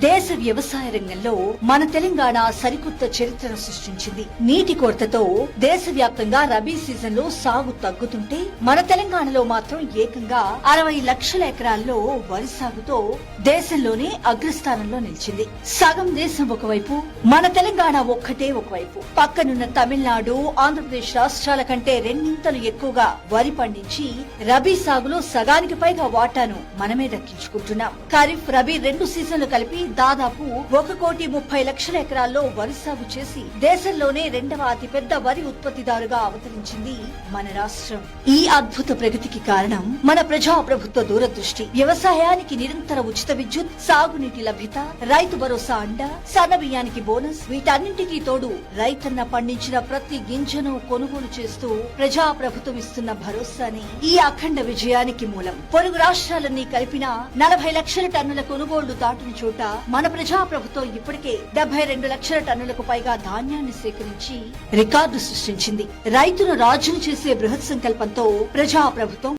దేశ వ్యవసాయ రంగంలో మన తెలంగాణ సరికొత్త చరిత్రను సృష్టించింది. నీటి కొరతతో దేశవ్యాప్తంగా రబీ సీజన్ లో సాగు తగ్గుతుంటే మన తెలంగాణలో మాత్రం ఏకంగా 60 లక్షల ఎకరాల్లో వరి సాగుతో దేశంలోనే అగ్రస్థానంలో నిలిచింది. సగం దేశం ఒకవైపు, మన తెలంగాణ ఒక్కటే ఒకవైపు. పక్కనున్న తమిళనాడు, ఆంధ్రప్రదేశ్ రాష్ట్రాల కంటే రెండింతలు ఎక్కువగా వరి పండించి రబీ సాగులో సగానికి పైగా వాటాను మనమే దక్కించుకుంటున్నాం. ఖరీఫ్, రబీ రెండు సీజన్లు కలిపి దాదాపు 1,30,00,000 ఎకరాల్లో వరి సాగు చేసి దేశంలోనే రెండవ అతిపెద్ద వరి ఉత్పత్తిదారుగా అవతరించింది మన రాష్ట్రం. ఈ అద్భుత ప్రగతికి కారణం మన ప్రజాప్రభుత్వ దూరదృష్టి. వ్యవసాయానికి నిరంతర ఉచిత విద్యుత్, సాగునీటి లభ్యత, రైతు భరోసా అండ, సన్న బియ్యానికి బోనస్, వీటన్నింటికీ తోడు రైతన్న పండించిన ప్రతి గింజను కొనుగోలు చేస్తూ ప్రజాప్రభుత్వం ఇస్తున్న భరోసాని ఈ అఖండ విజయానికి మూలం. పొరుగు రాష్ట్రాలన్నీ కలిపిన 40 లక్షల టన్నుల కొనుగోళ్లు దాటిన చోట మన ప్రజాప్రభుత్వం ఇప్పటికే 72 లక్షల టన్నులకు పైగా ధాన్యాన్ని సేకరించి రికార్డు సృష్టించింది. రైతును రాజును చేసే బృహత్ సంకల్పంతో ప్రజాప్రభుత్వం